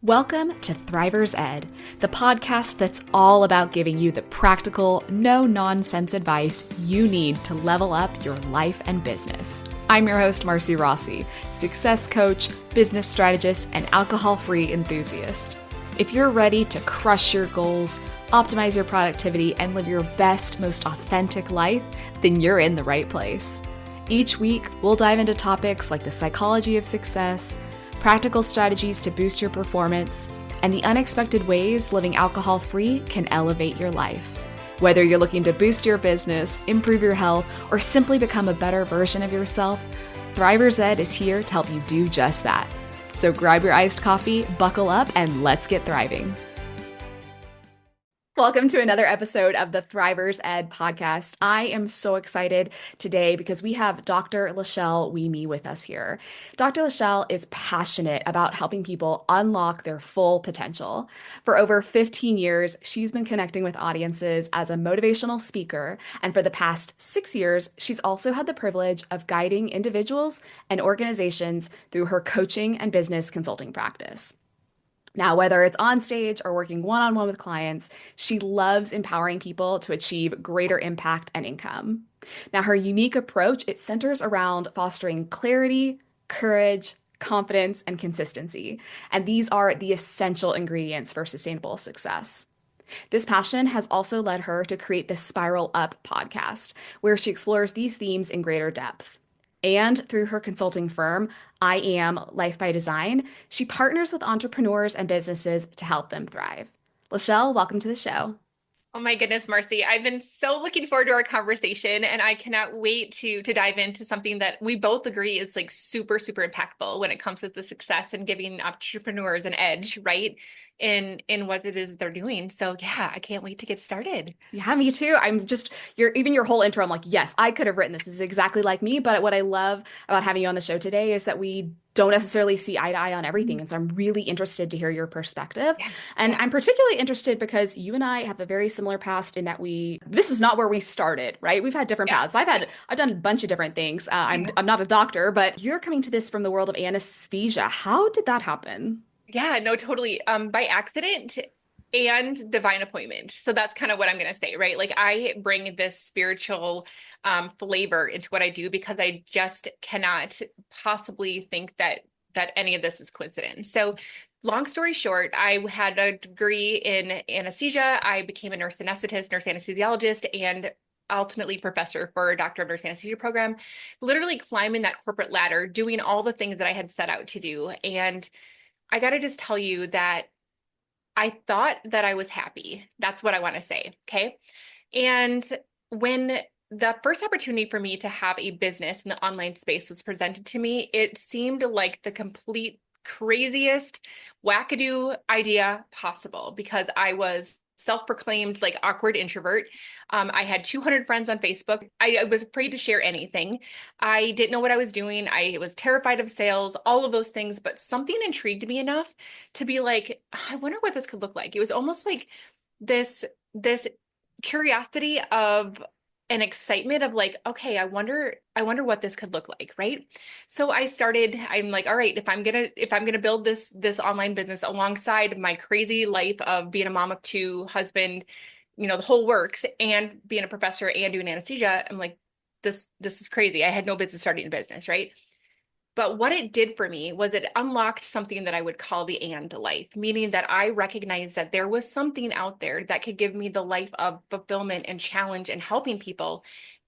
Welcome to Thriver's Ed, the podcast that's all about giving you the practical, no-nonsense advice you need to level up your life and business. I'm your host, Marcy Rossi, success coach, business strategist, and alcohol-free enthusiast. If you're ready to crush your goals, optimize your productivity, and live your best, most authentic life, then you're in the right place. Each week, we'll dive into topics like the psychology of success, practical strategies to boost your performance, and the unexpected ways living alcohol-free can elevate your life. Whether you're looking to boost your business, improve your health, or simply become a better version of yourself, Thriver's Ed is here to help you do just that. So grab your iced coffee, buckle up, and let's get thriving. Welcome to another episode of the Thriver's Ed podcast. I am so excited today because we have Dr. LaChelle Wieme with us here. Dr. LaChelle is passionate about helping people unlock their full potential. For over 15 years, she's been connecting with audiences as a motivational speaker, and for the past 6 years, she's also had the privilege of guiding individuals and organizations through her coaching and business consulting practice. Now, whether it's on stage or working one-on-one with clients, she loves empowering people to achieve greater impact and income. Now, her unique approach, it centers around fostering clarity, courage, confidence, and consistency. And these are the essential ingredients for sustainable success. This passion has also led her to create the Spiral Up podcast, where she explores these themes in greater depth. And through her consulting firm, I Am Life by Design, she partners with entrepreneurs and businesses to help them thrive. LaChelle, welcome to the show. Oh my goodness, Marcy. I've been so looking forward to our conversation, and I cannot wait to dive into something that we both agree is like super, super impactful when it comes to the success and giving entrepreneurs an edge, right? In what it is they're doing. So yeah, I can't wait to get started. Yeah, me too. I'm just your whole intro. I'm like, yes, I could have written this. This is exactly like me. But what I love about having you on the show today is that we don't necessarily see eye to eye on everything. And so I'm really interested to hear your perspective. Yeah, And yeah. I'm particularly interested because you and I have a very similar past in that this was not where we started, right? We've had different Yeah. paths. I've done a bunch of different things. I'm not a doctor, but you're coming to this from the world of anesthesia. How did that happen? Yeah, no, totally. By accident and divine appointment. So that's kind of what I'm going to say, right? Like I bring this spiritual flavor into what I do because I just cannot possibly think that any of this is coincidence. So long story short, I had a degree in anesthesia. I became a nurse anesthetist, nurse anesthesiologist, and ultimately professor for a doctor of nurse anesthesia program, literally climbing that corporate ladder, doing all the things that I had set out to do. And I got to just tell you that I thought that I was happy. That's what I want to say. Okay. And when the first opportunity for me to have a business in the online space was presented to me, it seemed like the complete craziest wackadoo idea possible because I was self-proclaimed like awkward introvert. I had 200 friends on Facebook. I was afraid to share anything. I didn't know what I was doing. I was terrified of sales, all of those things, but something intrigued me enough to be like, I wonder what this could look like. It was almost like this curiosity of an excitement of like, okay, I wonder what this could look like, right? So I'm like, all right, if I'm gonna build this online business alongside my crazy life of being a mom of two, husband, the whole works, and being a professor and doing anesthesia, I'm like, this is crazy. I had no business starting a business, right? But what it did for me was it unlocked something that I would call the and life, meaning that I recognized that there was something out there that could give me the life of fulfillment and challenge and helping people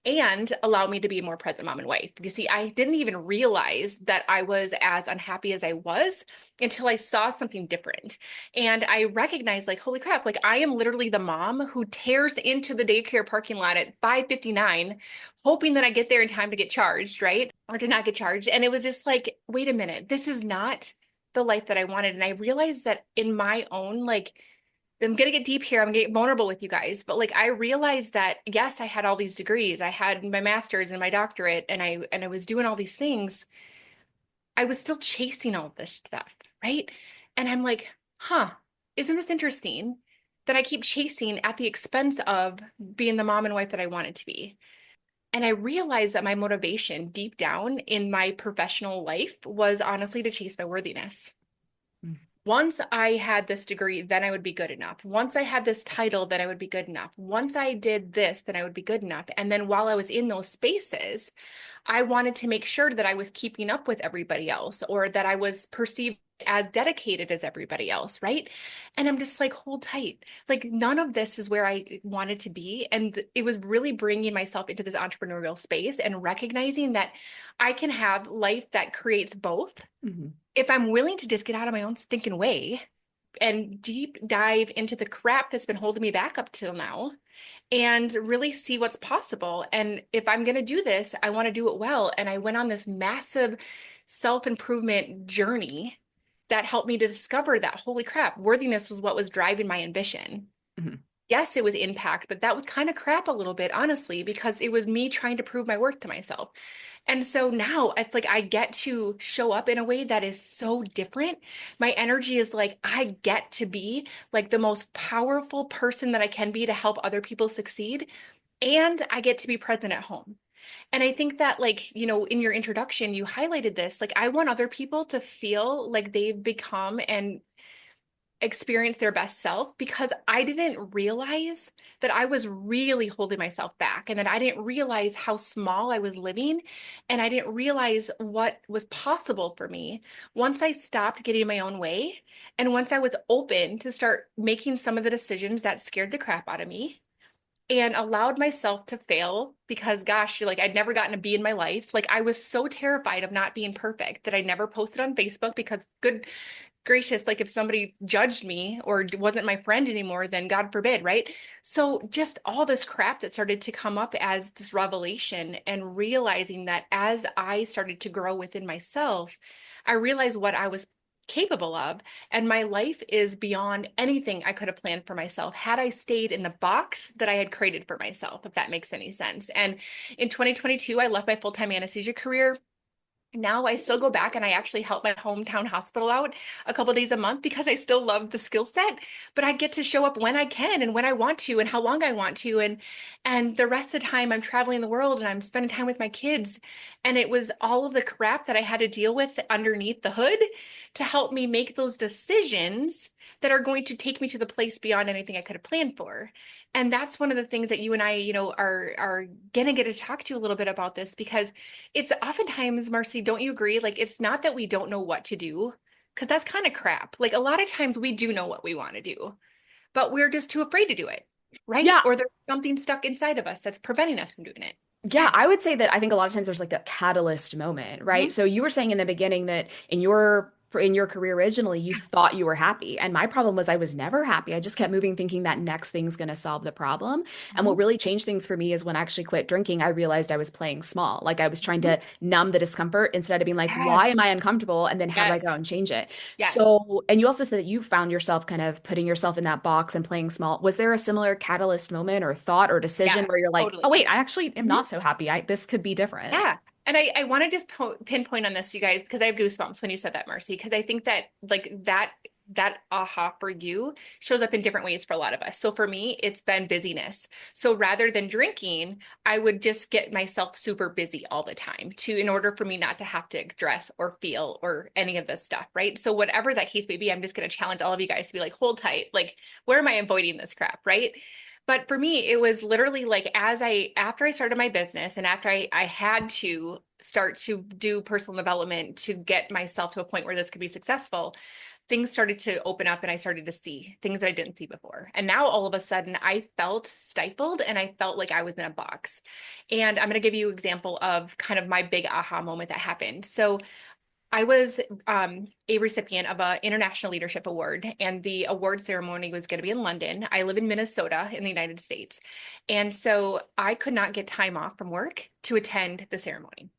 and allow me to be a more present mom and wife. You see, I didn't even realize that I was as unhappy as I was until I saw something different. And I recognized like, holy crap, like I am literally the mom who tears into the daycare parking lot at 5:59, hoping that I get there in time to get charged, right? Or to not get charged. And it was just like, wait a minute, this is not the life that I wanted. And I realized that in my own, like, I'm going to get deep here. I'm going to get vulnerable with you guys. But like, I realized that, yes, I had all these degrees. I had my master's and my doctorate, and I was doing all these things. I was still chasing all this stuff, right? And I'm like, huh, isn't this interesting that I keep chasing at the expense of being the mom and wife that I wanted to be? And I realized that my motivation deep down in my professional life was honestly to chase my worthiness. Once I had this degree, then I would be good enough. Once I had this title, then I would be good enough. Once I did this, then I would be good enough. And then while I was in those spaces, I wanted to make sure that I was keeping up with everybody else or that I was perceived as dedicated as everybody else, right? And I'm just like, hold tight. Like, none of this is where I wanted to be. And it was really bringing myself into this entrepreneurial space and recognizing that I can have life that creates both Mhm. if I'm willing to just get out of my own stinking way and deep dive into the crap that's been holding me back up till now and really see what's possible. And if I'm going to do this, I want to do it well. And I went on this massive self-improvement journey that helped me to discover that holy crap, worthiness was what was driving my ambition. Mhm. Yes, it was impact, but that was kind of crap a little bit, honestly, because it was me trying to prove my worth to myself. And so now it's like I get to show up in a way that is so different. My energy is like I get to be like the most powerful person that I can be to help other people succeed. And I get to be present at home. And I think that, like, in your introduction, you highlighted this. Like, I want other people to feel like they've become and experience their best self because I didn't realize that I was really holding myself back and that I didn't realize how small I was living and I didn't realize what was possible for me once I stopped getting my own way and once I was open to start making some of the decisions that scared the crap out of me and allowed myself to fail because gosh, like I'd never gotten a B in my life. Like I was so terrified of not being perfect that I never posted on Facebook because good gracious, like if somebody judged me or wasn't my friend anymore, then God forbid, right? So just all this crap that started to come up as this revelation and realizing that as I started to grow within myself, I realized what I was capable of. And my life is beyond anything I could have planned for myself had I stayed in the box that I had created for myself, if that makes any sense. And in 2022, I left my full-time anesthesia career. Now I still go back and I actually help my hometown hospital out a couple days a month because I still love the skill set, but I get to show up when I can and when I want to and how long I want to and the rest of the time I'm traveling the world and I'm spending time with my kids and it was all of the crap that I had to deal with underneath the hood to help me make those decisions that are going to take me to the place beyond anything I could have planned for. And that's one of the things that you and I, are gonna get to talk to you a little bit about this because it's oftentimes, Marcy, don't you agree? Like, it's not that we don't know what to do, because that's kind of crap. Like, a lot of times we do know what we want to do, but we're just too afraid to do it, right? Yeah, Or there's something stuck inside of us that's preventing us from doing it. Go yeah, ahead. I would say that I think a lot of times there's like that catalyst moment, right? Mhm. So you were saying in the beginning that in your career originally you thought you were happy, and my problem was I was never happy. I just kept moving thinking that next thing's going to solve the problem. And what Mhm. really changed things for me is when I actually quit drinking, I realized I was playing small. Like I was trying Mhm. to numb the discomfort instead of being like, why Yes, am I uncomfortable? And then how do I go yes, and change it? yes, So, and you also said that you found yourself kind of putting yourself in that box and playing small. Was there a similar catalyst moment or thought or decision yeah, where you're like, oh, totally. wait, I actually am not so happy. This could be different. Yeah. And I want to just pinpoint on this, you guys, because I have goosebumps when you said that, Marcy, because I think that like that aha for you shows up in different ways for a lot of us. So for me, it's been busyness. So rather than drinking, I would just get myself super busy all the time to in order for me not to have to dress or feel or any of this stuff, right? So whatever that case may be, I'm just going to challenge all of you guys to be like, hold tight. Like, where am I avoiding this crap, right? But for me, it was literally like after I started my business and after I had to start to do personal development to get myself to a point where this could be successful, things started to open up and I started to see things that I didn't see before. And now all of a sudden I felt stifled and I felt like I was in a box. And I'm going to give you an example of kind of my big aha moment that happened. So I was a recipient of an International Leadership Award, and the award ceremony was going to be in London. I live in Minnesota in the United States. And so I could not get time off from work to attend the ceremony.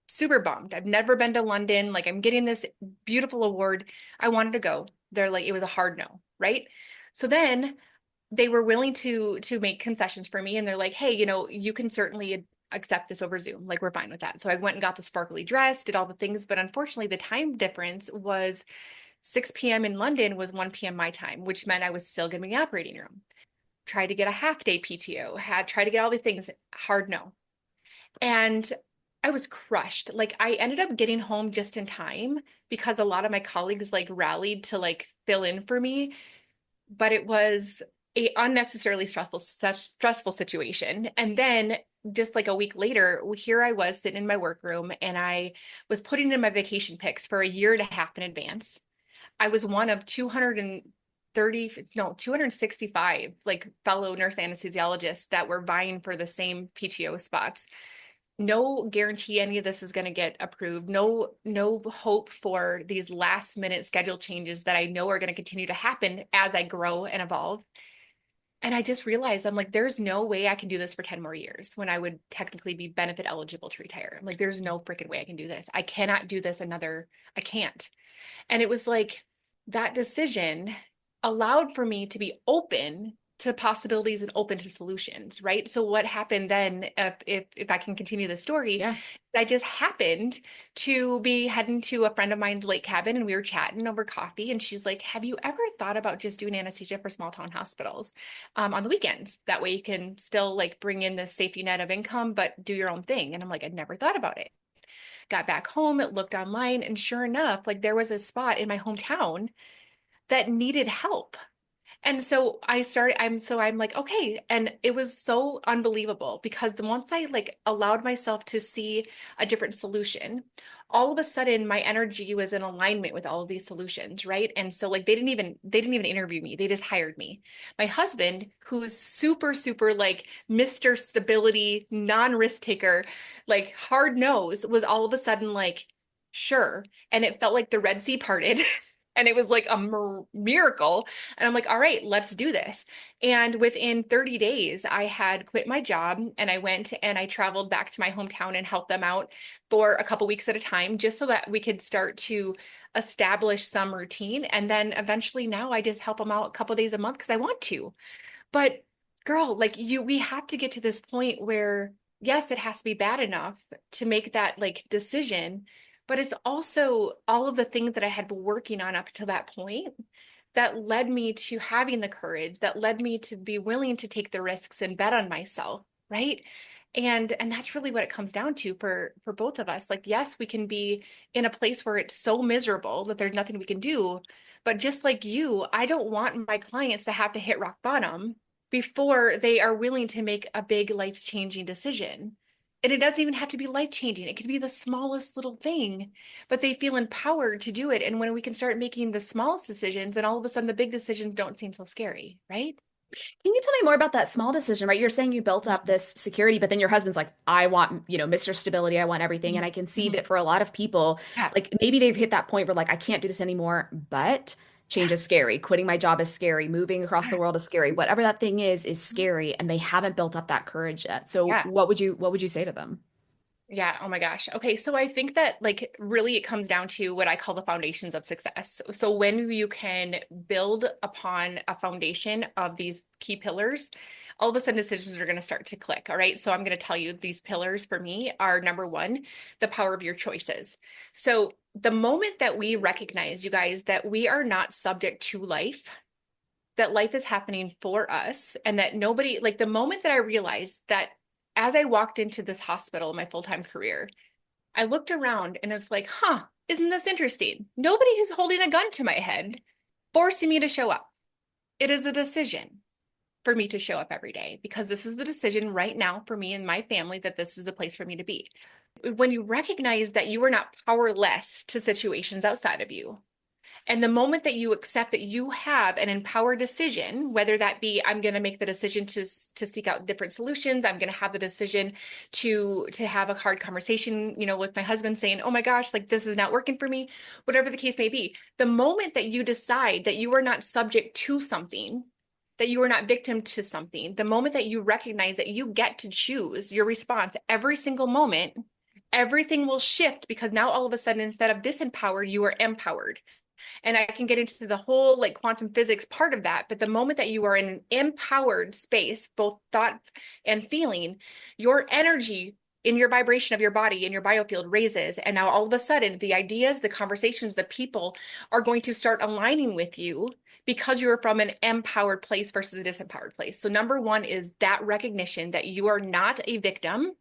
Super bummed. I've never been to London. Like, I'm getting this beautiful award. I wanted to go. They're like, it was a hard no, right? So then they were willing to make concessions for me and they're like, hey, you can certainly accept this over Zoom. Like we're fine with that. So I went and got the sparkly dress, did all the things, but unfortunately the time difference was 6 p.m. in London was 1 p.m. my time, which meant I was still going to be in the operating room. Tried to get a half day PTO, had tried to get all the things, hard no. And I was crushed. Like I ended up getting home just in time because a lot of my colleagues like rallied to like fill in for me, but it was a unnecessarily stressful situation. And then just like a week later, here I was sitting in my workroom and I was putting in my vacation pics for a year and a half in advance. I was one of 230, no, 265 like fellow nurse anesthesiologists that were vying for the same PTO spots. No guarantee any of this is going to get approved. No hope for these last minute schedule changes that I know are going to continue to happen as I grow and evolve. And I just realized I'm like, there's no way I can do this for 10 more years when I would technically be benefit eligible to retire. I'm like, there's no freaking way I can do this. I cannot do this I can't. And it was like that decision allowed for me to be open to possibilities and open to solutions, right? So what happened then, if I can continue the story, Yeah. I just happened to be heading to a friend of mine's lake cabin and we were chatting over coffee and she's like, have you ever thought about just doing anesthesia for small town hospitals on the weekends? That way you can still like bring in the safety net of income, but do your own thing. And I'm like, I'd never thought about it. Got back home, looked online, and sure enough, like there was a spot in my hometown that needed help. And so I'm like, okay. And it was so unbelievable because once I like allowed myself to see a different solution, all of a sudden my energy was in alignment with all of these solutions, right? And so like they didn't even interview me. They just hired me. My husband, who's super like Mr. Stability, non-risk taker, like hard nose, was all of a sudden like, sure. And it felt like the Red Sea parted. And it was like a miracle. And I'm like, all right, let's do this. And within 30 days, I had quit my job and I went and I traveled back to my hometown and helped them out for a couple weeks at a time, just so that we could start to establish some routine. And then eventually now I just help them out a couple days a month because I want to. But girl, like we have to get to this point where, yes, it has to be bad enough to make that like decision, but it's also all of the things that I had been working on up to that point that led me to having the courage, that led me to be willing to take the risks and bet on myself, right? And that's really what it comes down to for both of us. Like, yes, we can be in a place where it's so miserable that there's nothing we can do. But just like you, I don't want my clients to have to hit rock bottom before they are willing to make a big life-changing decision. And it doesn't even have to be life-changing. It could be the smallest little thing, but they feel empowered to do it. And when we can start making the smallest decisions, and all of a sudden the big decisions don't seem so scary, right? Can you tell me more about that small decision, right? You're saying you built up this security, but then your husband's like, I want, Mr. Stability, I want everything. And I can see Mhm. that for a lot of people, Yeah. like maybe they've hit that point where like, I can't do this anymore, but change Yeah. is scary. Quitting my job is scary. Moving across the world is scary. Whatever that thing is scary. And they haven't built up that courage yet. So Yeah. what would you say to them? Yeah. Oh my gosh. Okay. So I think that like really it comes down to what I call the foundations of success. So when you can build upon a foundation of these key pillars, all of a sudden decisions are going to start to click. All right. So I'm going to tell you these pillars for me are number one, the power of your choices. So the moment that we recognize, you guys, that we are not subject to life, that life is happening for us, and that nobody, like the moment that I realized that as I walked into this hospital in my full-time career, I looked around and it's like, huh, isn't this interesting? Nobody is holding a gun to my head, forcing me to show up. It is a decision for me to show up every day because this is the decision right now for me and my family that this is the place for me to be. When you recognize that you are not powerless to situations outside of you, and the moment that you accept that you have an empowered decision, whether that be I'm going to make the decision to seek out different solutions, I'm going to have the decision to have a hard conversation, with my husband saying, "Oh my gosh, like this is not working for me," whatever the case may be. The moment that you decide that you are not subject to something, that you are not victim to something, the moment that you recognize that you get to choose your response every single moment, everything will shift because now all of a sudden, instead of disempowered, you are empowered. And I can get into the whole like quantum physics part of that. But the moment that you are in an empowered space, both thought and feeling, your energy in your vibration of your body in your biofield raises. And now all of a sudden, the ideas, the conversations, the people are going to start aligning with you because you're from an empowered place versus a disempowered place. So, number one is that recognition that you are not a victim,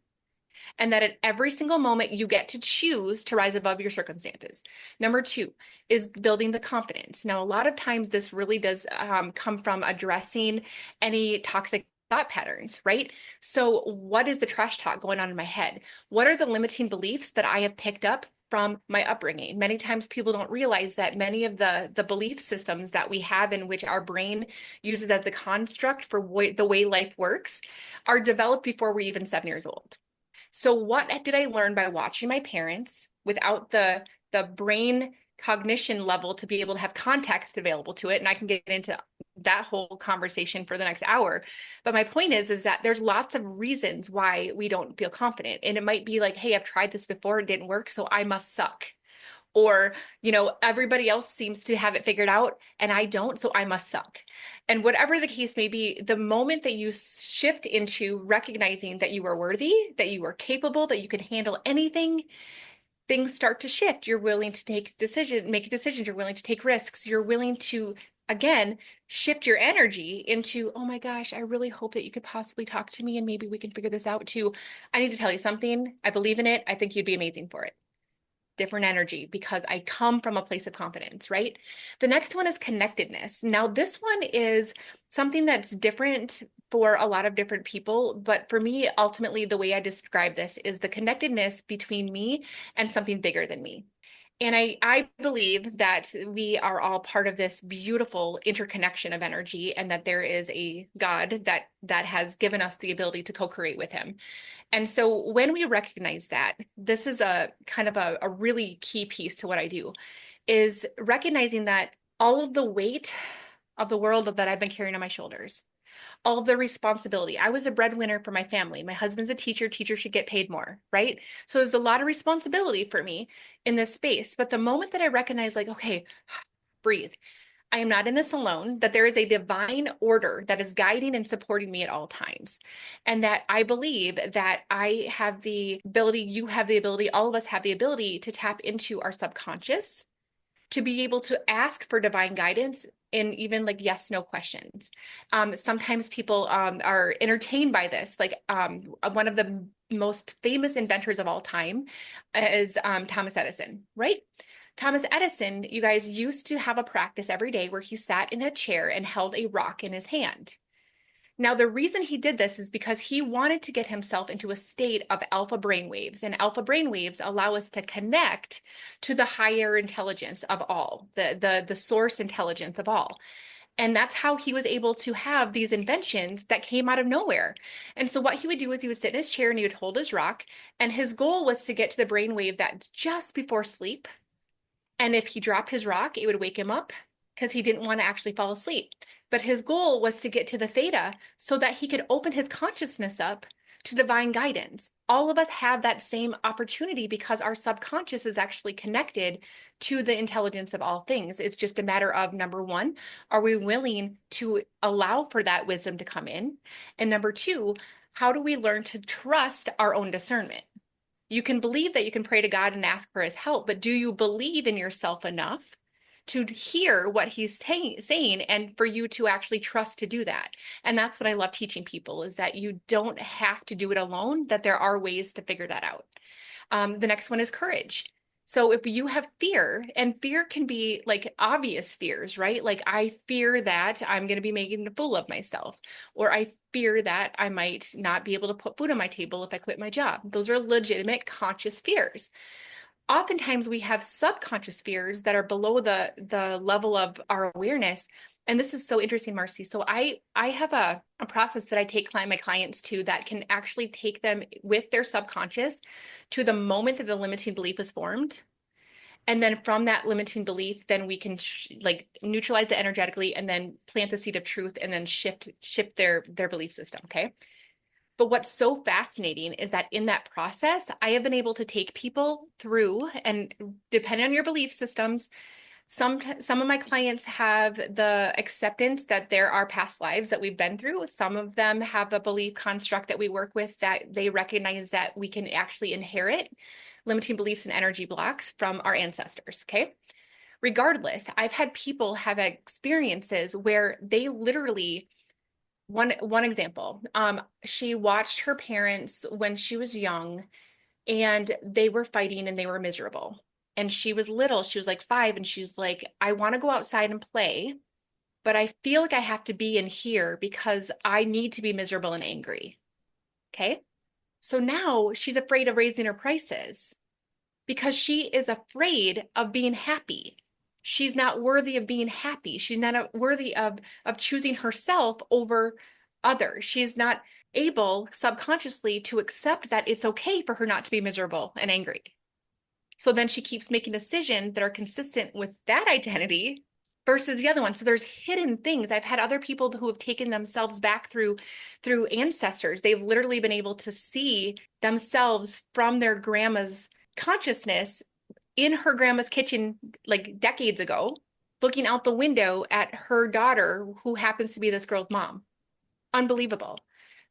and that at every single moment you get to choose to rise above your circumstances. Number two is building the confidence. Now, a lot of times this really does come from addressing any toxic thought patterns, right? So, what is the trash talk going on in my head? What are the limiting beliefs that I have picked up from my upbringing? Many times people don't realize that many of the belief systems that we have in which our brain uses as a construct for the way life works are developed before we're even 7 years old. So what did I learn by watching my parents without the brain cognition level to be able to have context available to it? And I can get into that whole conversation for the next hour. But my point is that there's lots of reasons why we don't feel confident. And it might be like, hey, I've tried this before, it didn't work, so I must suck. Or, everybody else seems to have it figured out and I don't, so I must suck. And whatever the case may be, the moment that you shift into recognizing that you are worthy, that you are capable, that you can handle anything, things start to shift. You're willing to make decisions, you're willing to take risks, you're willing to again shift your energy into, oh my gosh, I really hope that you could possibly talk to me and maybe we can figure this out too. I need to tell you something. I believe in it. I think you'd be amazing for it. Different energy because I come from a place of confidence, right? The next one is connectedness. Now, this one is something that's different for a lot of different people, but for me, ultimately, the way I describe this is the connectedness between me and something bigger than me. And I believe that we are all part of this beautiful interconnection of energy and that there is a God that has given us the ability to co-create with him. And so when we recognize that, this is a kind of a really key piece to what I do, is recognizing that all of the weight of the world that I've been carrying on my shoulders, all of the responsibility. I was a breadwinner for my family. My husband's a teacher. Teachers should get paid more, right? So there's a lot of responsibility for me in this space. But the moment that I recognize, like, okay, breathe. I am not in this alone, that there is a divine order that is guiding and supporting me at all times. And that I believe that I have the ability, you have the ability, all of us have the ability to tap into our subconscious to be able to ask for divine guidance in even like yes, no questions. Sometimes people are entertained by this. Like one of the most famous inventors of all time is Thomas Edison, right? Thomas Edison, you guys used to have a practice every day where he sat in a chair and held a rock in his hand. Now, the reason he did this is because he wanted to get himself into a state of alpha brainwaves, and alpha brainwaves allow us to connect to the higher intelligence of all, the source intelligence of all. And that's how he was able to have these inventions that came out of nowhere. And so what he would do is he would sit in his chair and he would hold his rock, and his goal was to get to the brainwave that's just before sleep. And if he dropped his rock, it would wake him up because he didn't want to actually fall asleep. But his goal was to get to the theta so that he could open his consciousness up to divine guidance. All of us have that same opportunity because our subconscious is actually connected to the intelligence of all things. It's just a matter of number one, are we willing to allow for that wisdom to come in? And number two, how do we learn to trust our own discernment? You can believe that you can pray to God and ask for his help, but do you believe in yourself enough to hear what he's saying and for you to actually trust to do that? And that's what I love teaching people, is that you don't have to do it alone, that there are ways to figure that out. The next one is courage. So if you have fear, and fear can be like obvious fears, right? Like I fear that I'm going to be making a fool of myself, or I fear that I might not be able to put food on my table if I quit my job. Those are legitimate conscious fears. Oftentimes we have subconscious fears that are below the level of our awareness. And this is so interesting, Marcy. So I have a process that I take my clients to that can actually take them with their subconscious to the moment that the limiting belief is formed. And then from that limiting belief, then we can like neutralize it energetically and then plant the seed of truth and then shift their belief system. Okay. But what's so fascinating is that in that process, I have been able to take people through, and depending on your belief systems, some of my clients have the acceptance that there are past lives that we've been through. Some of them have a belief construct that we work with that they recognize that we can actually inherit limiting beliefs and energy blocks from our ancestors. Okay. Regardless, I've had people have experiences where they literally One example. She watched her parents when she was young, and they were fighting and they were miserable. And she was little, she was like 5, and she's like, I want to go outside and play, but I feel like I have to be in here because I need to be miserable and angry. Okay. So now she's afraid of raising her prices because she is afraid of being happy. She's not worthy of being happy. She's not worthy of choosing herself over others. She's not able subconsciously to accept that it's okay for her not to be miserable and angry. So then she keeps making decisions that are consistent with that identity versus the other one. So there's hidden things. I've had other people who have taken themselves back through ancestors. They've literally been able to see themselves from their grandma's consciousness in her grandma's kitchen like decades ago, looking out the window at her daughter who happens to be this girl's mom. Unbelievable.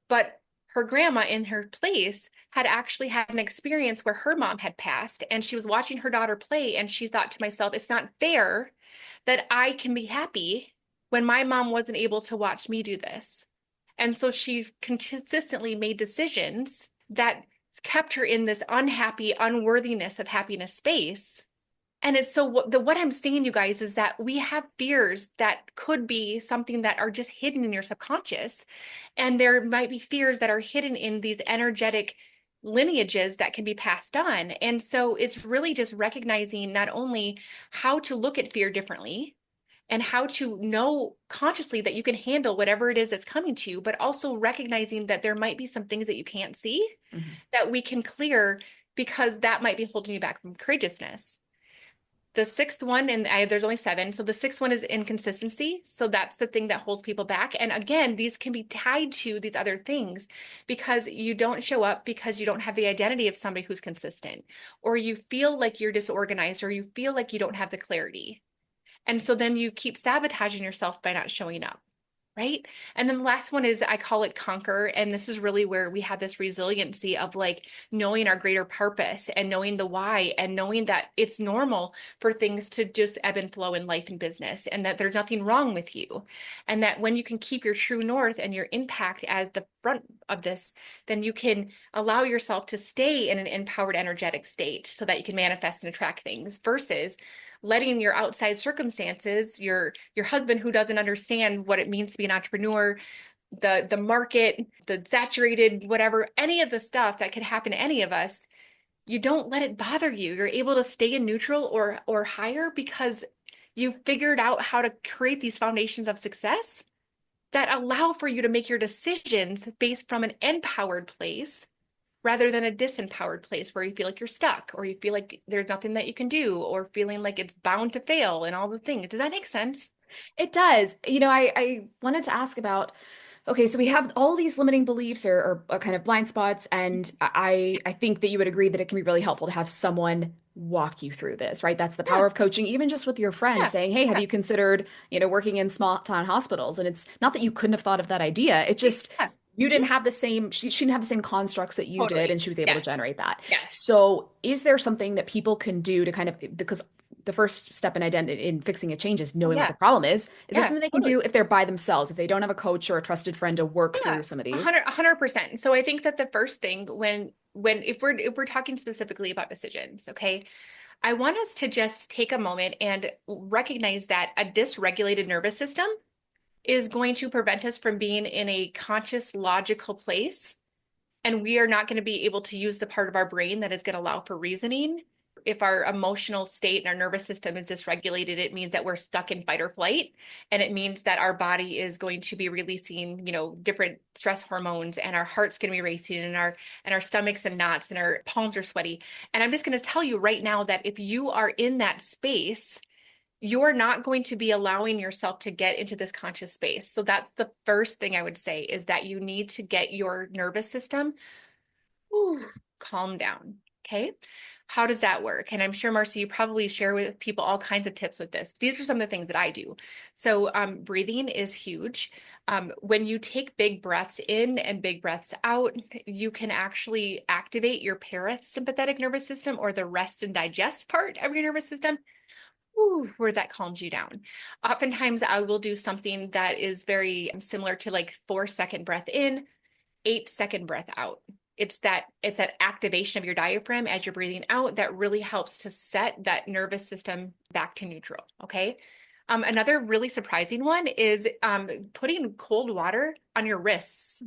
But her grandma in her place had actually had an experience where her mom had passed and she was watching her daughter play, and she thought to myself, it's not fair that I can be happy when my mom wasn't able to watch me do this. And so she consistently made decisions that kept her in this unhappy, unworthiness of happiness space. And it's so what I'm saying, you guys, is that we have fears that could be something that are just hidden in your subconscious. And there might be fears that are hidden in these energetic lineages that can be passed on. And so it's really just recognizing not only how to look at fear differently and how to know consciously that you can handle whatever it is that's coming to you, but also recognizing that there might be some things that you can't see Mhm. that we can clear because that might be holding you back from courageousness. The sixth one, and there's only 7. So the sixth one is inconsistency. So that's the thing that holds people back. And again, these can be tied to these other things because you don't show up because you don't have the identity of somebody who's consistent, or you feel like you're disorganized, or you feel like you don't have the clarity. And so then you keep sabotaging yourself by not showing up. Right. And then the last one is, I call it conquer. And this is really where we have this resiliency of like knowing our greater purpose and knowing the why and knowing that it's normal for things to just ebb and flow in life and business, and that there's nothing wrong with you. And that when you can keep your true north and your impact as the front of this, then you can allow yourself to stay in an empowered energetic state so that you can manifest and attract things versus letting your outside circumstances, your husband who doesn't understand what it means to be an entrepreneur, the market, the saturated whatever, any of the stuff that could happen to any of us, you don't let it bother you. You're able to stay in neutral or higher because you've figured out how to create these foundations of success that allow for you to make your decisions based from an empowered place rather than a disempowered place where you feel like you're stuck or you feel like there's nothing that you can do or feeling like it's bound to fail and all the things. Does that make sense? It does. I wanted to ask about, okay, so we have all these limiting beliefs or kind of blind spots, and I think that you would agree that it can be really helpful to have someone walk you through this, right? That's the Yeah, power of coaching, even just with your friend yeah, saying, "Hey, have yeah, you considered, working in small town hospitals?" And it's not that you couldn't have thought of that idea. It just yeah. you Mhm. didn't have the same, she didn't have the same constructs that you did, Totally. and she was able to Yes. generate that. Yes. So, is there something that people can do to kind of, because the first step in identity in fixing a change is Oh, knowing what yeah. the problem is. Is there Yeah, something they can totally. do if they're by themselves, if they don't have a coach or a trusted friend to work Yeah, through some of a hundred, these? 100%. So I think that the first thing when if we're talking specifically about decisions, okay, I want us to just take a moment and recognize that a dysregulated nervous system is going to prevent us from being in a conscious, logical place. And we are not going to be able to use the part of our brain that is going to allow for reasoning. If our emotional state and our nervous system is dysregulated, it means that we're stuck in fight or flight. And it means that our body is going to be releasing, different stress hormones, and our heart's going to be racing, and our stomachs and knots, and our palms are sweaty. And I'm just going to tell you right now that if you are in that space, you're not going to be allowing yourself to get into this conscious space. So that's the first thing I would say, is that you need to get your nervous system, ooh, calm down. Okay. How does that work? And I'm sure, Marcy, you probably share with people all kinds of tips with this. These are some of the things that I do. So, breathing is huge. When you take big breaths in and big breaths out, you can actually activate your parasympathetic nervous system, or the rest and digest part of your nervous system. Ooh, where that calms you down. Oftentimes I will do something that is very similar to like 4-second breath in, 8-second breath out. It's that activation of your diaphragm as you're breathing out that really helps to set that nervous system back to neutral. Okay. Another really surprising one is putting cold water on your wrists.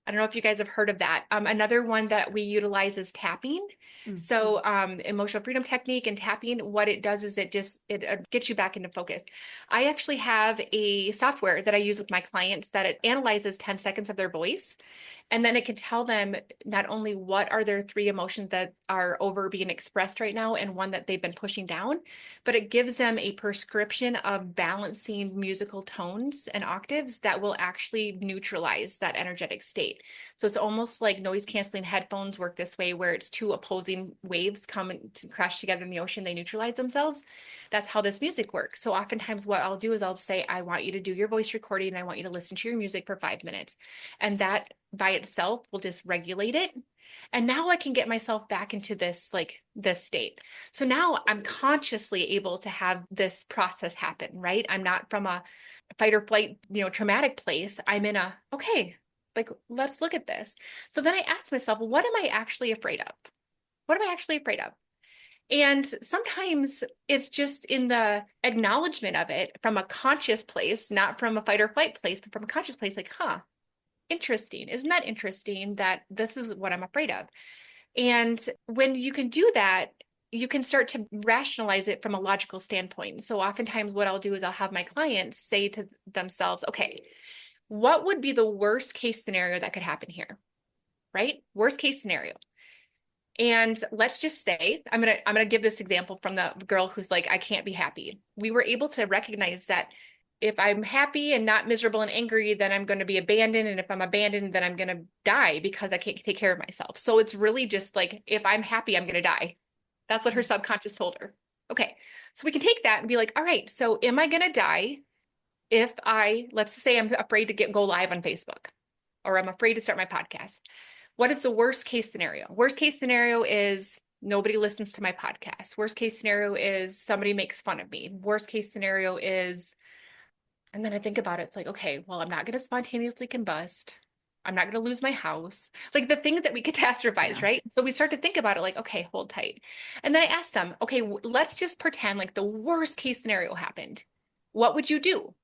I don't know if you guys have heard of that. Another one that we utilize is tapping. Mm. So, emotional freedom technique and tapping, what it does is it gets you back into focus. I actually have a software that I use with my clients that it analyzes 10 seconds of their voice. And then it can tell them not only what are their three emotions that are over being expressed right now and one that they've been pushing down, but it gives them a prescription of balancing musical tones and octaves that will actually neutralize that energetic state. So it's almost like noise canceling headphones work this way, where it's two opposing waves come to crash together in the ocean, they neutralize themselves. That's how this music works. So oftentimes what I'll do is I'll say, I want you to do your voice recording and I want you to listen to your music for 5 minutes. And that by itself will just regulate it. And now I can get myself back into this state. So now I'm consciously able to have this process happen, right? I'm not from a fight or flight, traumatic place. I'm in a, okay, like, let's look at this. So then I ask myself, what am I actually afraid of? What am I actually afraid of? And sometimes it's just in the acknowledgement of it from a conscious place, not from a fight or flight place, but from a conscious place, like, interesting. Isn't that interesting that this is what I'm afraid of? And when you can do that, you can start to rationalize it from a logical standpoint. So oftentimes what I'll do is I'll have my clients say to themselves, okay, what would be the worst case scenario that could happen here? Right? Worst case scenario. And let's just say, I'm gonna give this example from the girl who's like, I can't be happy. We were able to recognize that if I'm happy and not miserable and angry, then I'm going to be abandoned. And if I'm abandoned, then I'm going to die because I can't take care of myself. So it's really just like, if I'm happy, I'm going to die. That's what her subconscious told her. Okay. So we can take that and be like, all right, so am I going to die if let's say I'm afraid to go live on Facebook, or I'm afraid to start my podcast? What is the worst case scenario? Worst case scenario is nobody listens to my podcast. Worst case scenario is somebody makes fun of me. Worst case scenario is, and then I think about it, it's like, okay, well, I'm not going to spontaneously combust. I'm not going to lose my house. Like the things that we catastrophize, Yeah. right? So we start to think about it like, okay, hold tight. And then I asked them, okay, let's just pretend like the worst case scenario happened. What would you do?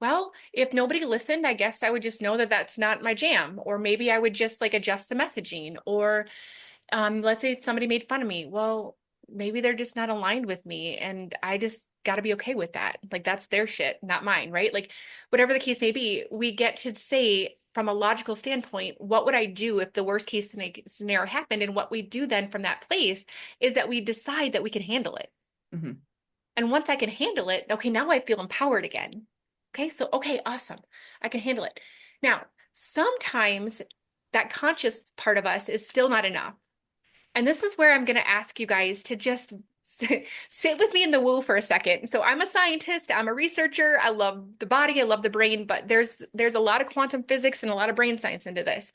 Well, if nobody listened, I guess I would just know that that's not my jam. Or maybe I would just like adjust the messaging. Or let's say somebody made fun of me. Well, maybe they're just not aligned with me. And I just got to be okay with that. Like that's their shit, not mine, right? Like whatever the case may be, we get to say from a logical standpoint, what would I do if the worst case scenario happened? And what we do then from that place is that we decide that we can handle it. Hmm. And once I can handle it, okay, now I feel empowered again. Okay, so, okay, awesome. I can handle it. Now, sometimes that conscious part of us is still not enough. And this is where I'm going to ask you guys to just sit with me in the woo for a second. So I'm a scientist, I'm a researcher, I love the body, I love the brain, but there's a lot of quantum physics and a lot of brain science into this.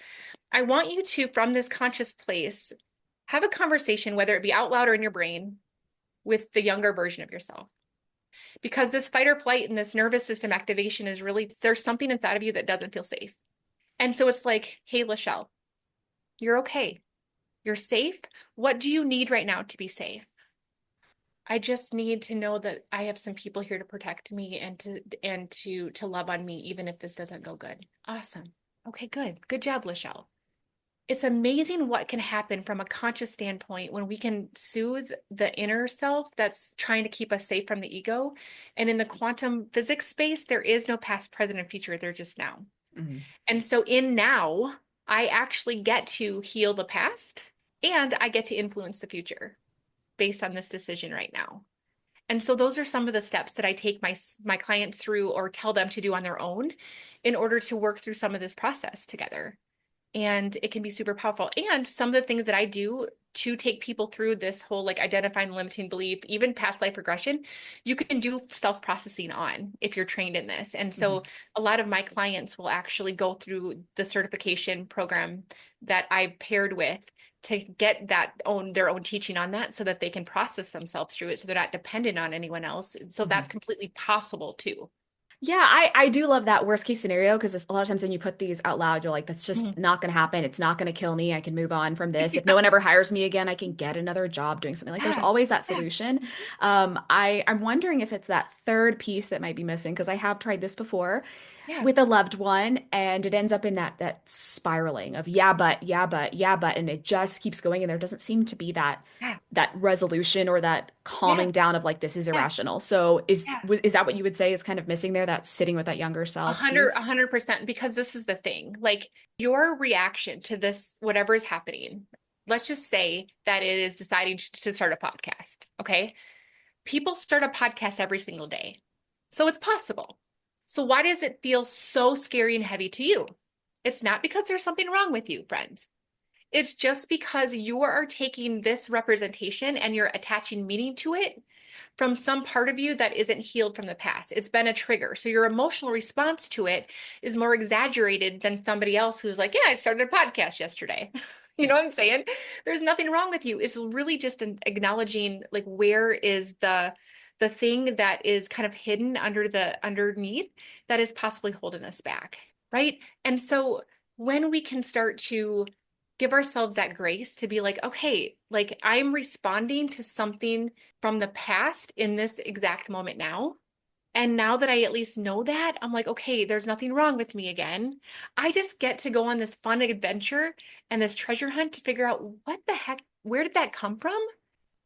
I want you to, from this conscious place, have a conversation, whether it be out loud or in your brain, with the younger version of yourself. Because this fight or flight and this nervous system activation is really, there's something inside of you that doesn't feel safe. And so it's like, hey, LaChelle, you're okay. You're safe. What do you need right now to be safe? I just need to know that I have some people here to protect me and to love on me, even if this doesn't go good. Awesome. Okay, good. Good job, LaChelle. It's amazing what can happen from a conscious standpoint when we can soothe the inner self that's trying to keep us safe from the ego. And in the quantum physics space, there is no past, present, and future. They're just now. Hmm. And so in now, I actually get to heal the past and I get to influence the future based on this decision right now. And so those are some of the steps that I take my clients through or tell them to do on their own in order to work through some of this process together. And it can be super powerful. And some of the things that I do to take people through this whole like identifying limiting belief, even past life regression, you can do self-processing on if you're trained in this. And Hmm. so a lot of my clients will actually go through the certification program that I paired with to get their own teaching on that so that they can process themselves through it so they're not dependent on anyone else. So that's completely possible too. Yeah, I do love that worst case scenario because a lot of times when you put these out loud, you're like, that's just Mhm. not going to happen. It's not going to kill me. I can move on from this. If no one Yes. ever hires me again, I can get another job doing something. Like there's Yeah. always that Yeah. solution. Mhm. I'm wondering if it's that third piece that might be missing because I have tried this before Yeah. with a loved one and it ends up in that spiraling of yeah, but, yeah, but, yeah, but, and it just keeps going and there doesn't seem to be Yeah. that resolution or that Yeah. calming down of like this is Yeah. irrational. So Yeah. is that what you would say is kind of missing there, that sitting with that younger self A piece? 100%, because this is the thing. Like your reaction to this, whatever is happening, let's just say that it is deciding to start a podcast. Okay. People start a podcast every single day. So it's possible. So why does it feel so scary and heavy to you? It's not because there's something wrong with you, friends. It's just because you are taking this representation and you're attaching meaning to it from some part of you that isn't healed from the past. It's been a trigger. So your emotional response to it is more exaggerated than somebody else who's like, yeah, I started a podcast yesterday. You know what I'm saying? There's nothing wrong with you. It's really just an acknowledging like where is the thing that is kind of hidden underneath that is possibly holding us back, right? And so when we can start to give ourselves that grace to be like, okay, like I'm responding to something from the past in this exact moment now. And now that I at least know that, I'm like, okay, there's nothing wrong with me again. I just get to go on this fun adventure and this treasure hunt to figure out what the heck, where did that come from?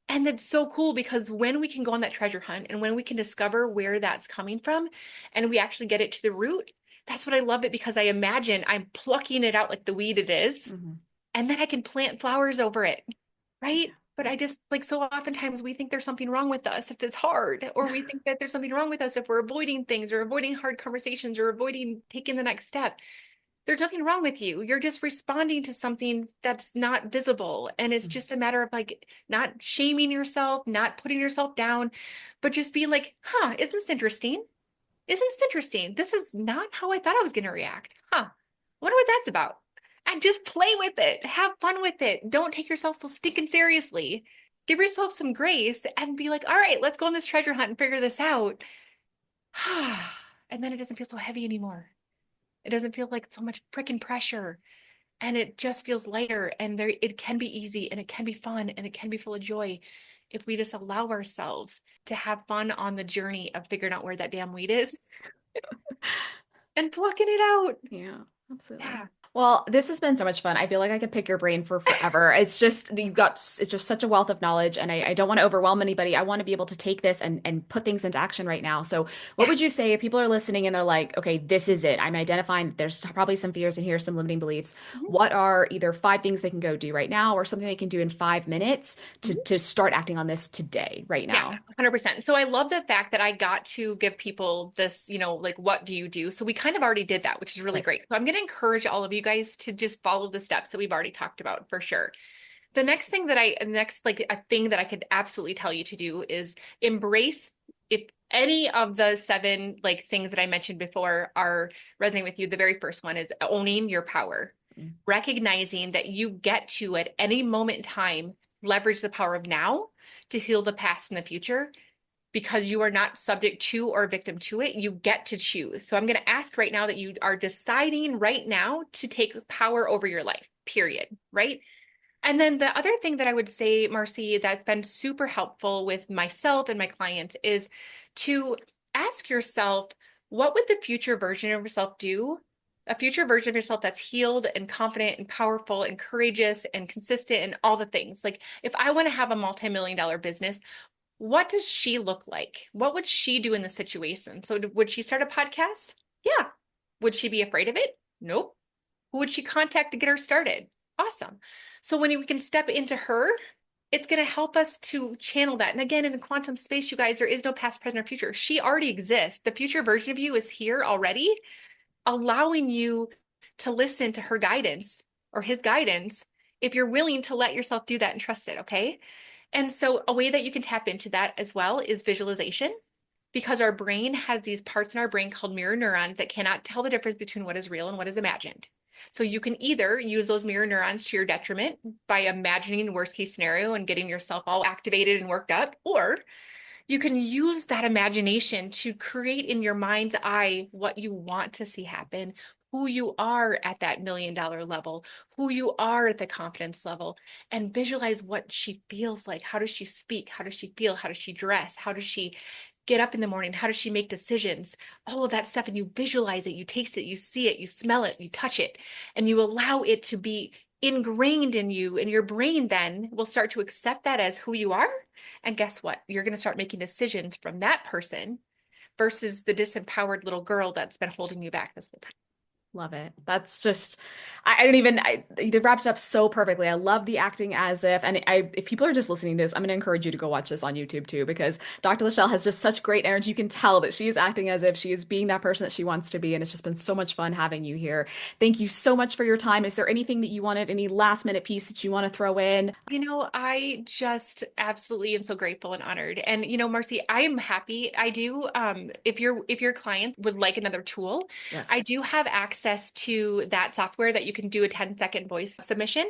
And it's so cool because when we can go on that treasure hunt and when we can discover where that's coming from and we actually get it to the root, that's what I love it because I imagine I'm plucking it out like the weed it is, Mhm. and then I can plant flowers over it, right? But I just like so oftentimes we think there's something wrong with us if it's hard, or we think that there's something wrong with us if we're avoiding things or avoiding hard conversations or avoiding taking the next step. There's nothing wrong with you. You're just responding to something that's not visible. And it's Mhm. just a matter of like not shaming yourself, not putting yourself down, but just being like, huh, isn't this interesting? Isn't this interesting? This is not how I thought I was going to react. Huh. Wonder what that's about. And just play with it. Have fun with it. Don't take yourself so stinking seriously. Give yourself some grace and be like, all right, let's go on this treasure hunt and figure this out. And then it doesn't feel so heavy anymore. It doesn't feel like so much freaking pressure. And it just feels lighter. And there it can be easy and it can be fun and it can be full of joy if we just allow ourselves to have fun on the journey of figuring out where that damn weed is and plucking it out. Yeah, absolutely. Yeah. Well, this has been so much fun. I feel like I could pick your brain for forever. It's just it's just such a wealth of knowledge, and I don't want to overwhelm anybody. I want to be able to take this and put things into action right now. So, what Yeah. would you say if people are listening and they're like, okay, this is it. I'm identifying there's probably some fears in here, some limiting beliefs. Mhm. What are either five things they can go do right now, or something they can do in 5 minutes Mhm. to start acting on this today, right Yeah, now? 100%. So I love the fact that I got to give people this, like, what do you do? So we kind of already did that, which is really Right. great. So I'm going to encourage all of you guys to just follow the steps that we've already talked about for sure. The next thing like a thing that I could absolutely tell you to do is embrace if any of the seven like things that I mentioned before are resonating with you. The very first one is owning your power, Mm. recognizing that you get to at any moment in time leverage the power of now to heal the past and the future because you are not subject to or victim to it. You get to choose. So I'm going to ask right now that you are deciding right now to take power over your life, period. Right. And then the other thing that I would say, Marcy, that's been super helpful with myself and my clients is to ask yourself, what would the future version of yourself do? A future version of yourself that's healed and confident and powerful and courageous and consistent and all the things. Like if I want to have a multi-million-dollar business, what does she look like? What would she do in the situation? So would she start a podcast? Yeah. Would she be afraid of it? Nope. Who would she contact to get her started? Awesome. So when we can step into her, it's going to help us to channel that. And again, in the quantum space, you guys, there is no past, present, or future. She already exists. The future version of you is here already, allowing you to listen to her guidance or his guidance if you're willing to let yourself do that and trust it. Okay. And so, a way that you can tap into that as well is visualization because our brain has these parts in our brain called mirror neurons that cannot tell the difference between what is real and what is imagined. So you can either use those mirror neurons to your detriment by imagining the worst case scenario and getting yourself all activated and worked up, or you can use that imagination to create in your mind's eye what you want to see happen, who you are at that $1 million level, who you are at the confidence level, and visualize what she feels like. How does she speak? How does she feel? How does she dress? How does she get up in the morning? How does she make decisions? All of that stuff. And you visualize it, you taste it, you see it, you smell it, you touch it, and you allow it to be ingrained in you. And your brain then will start to accept that as who you are. And guess what? You're going to start making decisions from that person versus the disempowered little girl that's been holding you back this whole time. Love it. That's just, I don't even, it wraps it up so perfectly. I love the acting as if, and if people are just listening to this, I'm going to encourage you to go watch this on YouTube too, because Dr. LaChelle has just such great energy. You can tell that she is acting as if she is being that person that she wants to be. And it's just been so much fun having you here. Thank you so much for your time. Is there anything that you wanted, any last minute piece that you want to throw in? I just absolutely am so grateful and honored. And Marcy, I am happy. I do if your client would like another tool, I Yes. do have access to that software that you can do a 10-second voice submission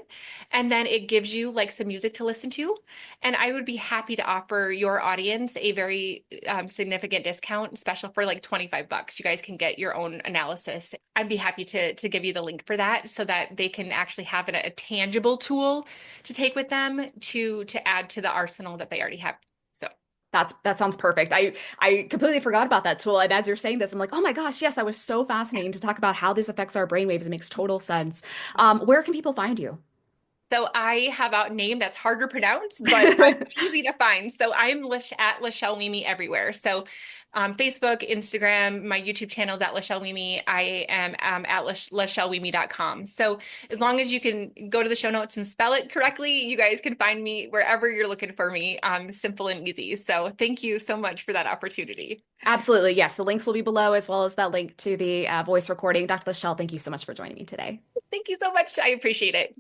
and then it gives you like some music to listen to. And I would be happy to offer your audience a very significant discount, special for like $25. You guys can get your own analysis. I'd be happy to give you the link for that so that they can actually have a tangible tool to take with them to add to the arsenal that they already have. So That sounds perfect. I completely forgot about that tool. And as you're saying this, I'm like, oh my gosh, yes, that was so fascinating to talk about how this affects our brainwaves. It makes total sense. Where can people find you? So I have a name that's hard to pronounce, but I'm easy to find. So I'm at LaChelle Wieme everywhere. So Facebook, Instagram, my YouTube channel is at LaChelle Wieme. I am at LaChelleWieme.com. So as long as you can go to the show notes and spell it correctly, you guys can find me wherever you're looking for me. Simple and easy. So thank you so much for that opportunity. Absolutely. Yes. The links will be below, as well as that link to the voice recording. Dr. LaChelle, thank you so much for joining me today. Thank you so much. I appreciate it.